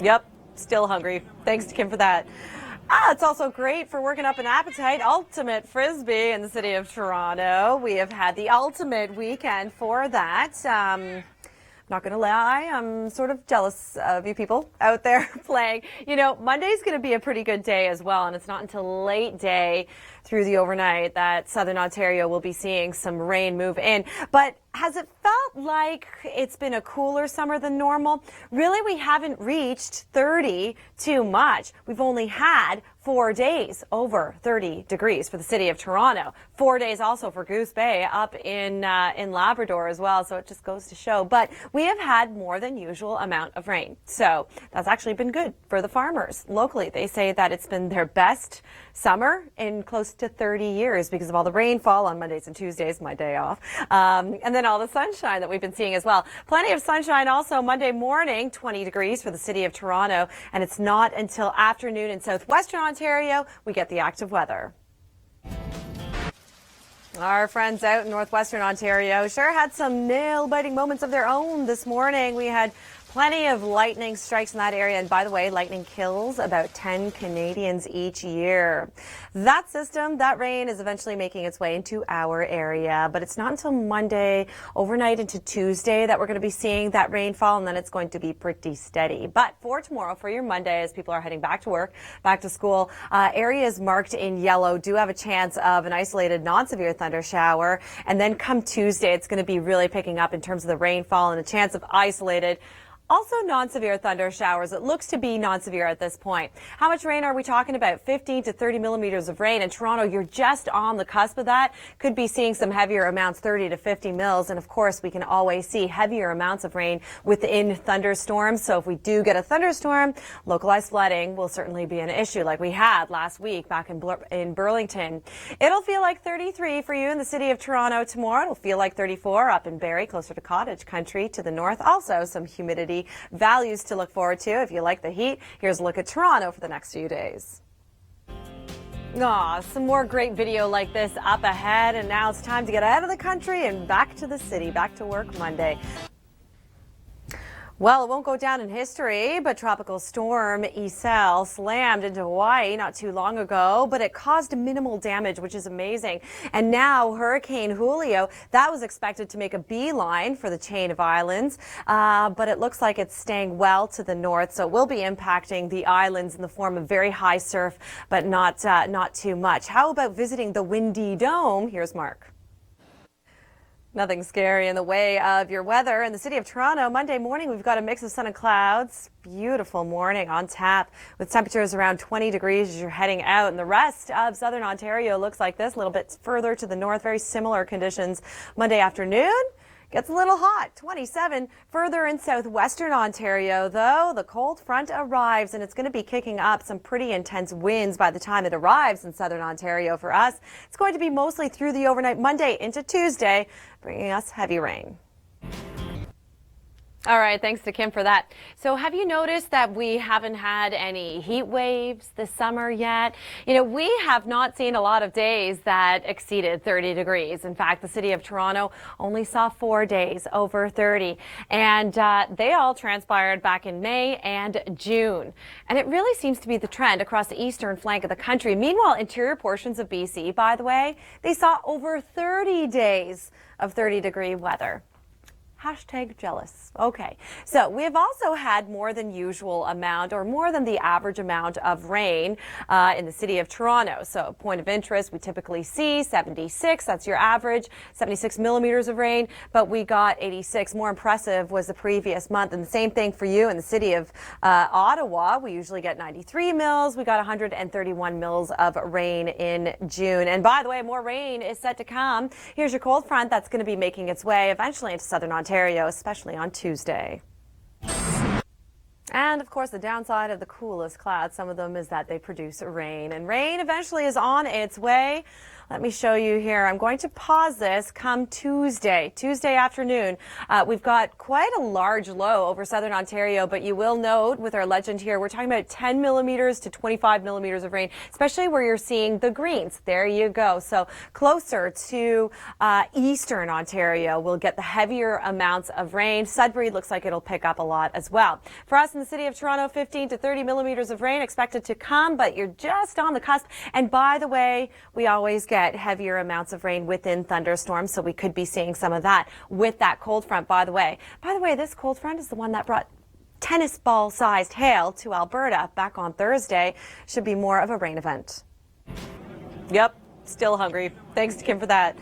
Yep, still hungry. Thanks to Kim for that. It's also great for working up an appetite. Ultimate Frisbee in the city of Toronto. We have had the ultimate weekend for that. Not going to lie, I'm sort of jealous of you people out there playing. You know, Monday's going to be a pretty good day as well, and it's not until late day through the overnight that Southern Ontario will be seeing some rain move in. But has it felt like it's been a cooler summer than normal? Really, we haven't reached 30 too much. We've only had 4 days over 30 degrees for the city of Toronto. 4 days also for Goose Bay up in Labrador as well. So it just goes to show. But we have had more than usual amount of rain. So that's actually been good for the farmers. Locally, they say that it's been their best summer in close to 30 years because of all the rainfall on Mondays and Tuesdays, my day off. And then all the sunshine that we've been seeing as well. Plenty of sunshine also Monday morning, 20 degrees for the city of Toronto. And it's not until afternoon in southwestern Ontario we get the active weather. Our friends out in northwestern Ontario sure had some nail-biting moments of their own this morning. We had plenty of lightning strikes in that area. And by the way, lightning kills about 10 Canadians each year. That system, that rain is eventually making its way into our area. But it's not until Monday, overnight into Tuesday, that we're going to be seeing that rainfall. And then it's going to be pretty steady. But for tomorrow, for your Monday, as people are heading back to work, back to school, areas marked in yellow do have a chance of an isolated non-severe thunder shower. And then come Tuesday, it's going to be really picking up in terms of the rainfall and a chance of isolated also non-severe thunder showers. It looks to be non-severe at this point. How much rain are we talking about? 15 to 30 millimeters of rain. In Toronto, you're just on the cusp of that. Could be seeing some heavier amounts, 30 to 50 mils. And of course, we can always see heavier amounts of rain within thunderstorms. So if we do get a thunderstorm, localized flooding will certainly be an issue like we had last week back in Burlington. It'll feel like 33 for you in the city of Toronto tomorrow. It'll feel like 34 up in Barrie, closer to Cottage Country to the north. Also some humidity values to look forward to. If you like the heat, here's a look at Toronto for the next few days. Some more great video like this up ahead. And now it's time to get out of the country and back to the city, back to work Monday. Well, it won't go down in history, but Tropical Storm Iselle slammed into Hawaii not too long ago, but it caused minimal damage, which is amazing. And now Hurricane Julio, that was expected to make a beeline for the chain of islands, but it looks like it's staying well to the north, so it will be impacting the islands in the form of very high surf, but not too much. How about visiting the Windy Dome? Here's Mark. Nothing scary in the way of your weather. In the city of Toronto, Monday morning, we've got a mix of sun and clouds. Beautiful morning on tap with temperatures around 20 degrees as you're heading out. And the rest of southern Ontario looks like this, a little bit further to the north. Very similar conditions Monday afternoon. Gets a little hot, 27 further in southwestern Ontario, though. The cold front arrives, and it's going to be kicking up some pretty intense winds by the time it arrives in southern Ontario for us. It's going to be mostly through the overnight Monday into Tuesday, bringing us heavy rain. All right, thanks to Kim for that. So have you noticed that we haven't had any heat waves this summer yet? You know, we have not seen a lot of days that exceeded 30 degrees. In fact, the city of Toronto only saw 4 days over 30. And they all transpired back in May and June. And it really seems to be the trend across the eastern flank of the country. Meanwhile, interior portions of BC, by the way, they saw over 30 days of 30-degree weather. Hashtag jealous. Okay, so we have also had more than usual amount or more than the average amount of rain in the city of Toronto. So point of interest, we typically see 76, that's your average, 76 millimeters of rain, but we got 86. More impressive was the previous month. And the same thing for you in the city of Ottawa. We usually get 93 mils. We got 131 mils of rain in June. And by the way, more rain is set to come. Here's your cold front that's going to be making its way eventually into southern Ontario, especially on Tuesday. And of course, the downside of the coolest clouds, some of them, is that they produce rain. And rain eventually is on its way. Let me show you here. I'm going to pause this come Tuesday afternoon. We've got quite a large low over southern Ontario, but you will note with our legend here, we're talking about 10 millimeters to 25 millimeters of rain, especially where you're seeing the greens. There you go. So closer to eastern Ontario, we'll get the heavier amounts of rain. Sudbury looks like it'll pick up a lot as well. For us in the city City of Toronto, 15 to 30 millimeters of rain expected to come, but you're just on the cusp. And by the way, we always get heavier amounts of rain within thunderstorms, so we could be seeing some of that with that cold front, by the way. By the way, this cold front is the one that brought tennis ball sized hail to Alberta back on Thursday. Should be more of a rain event. Yep, still hungry. Thanks to Kim for that.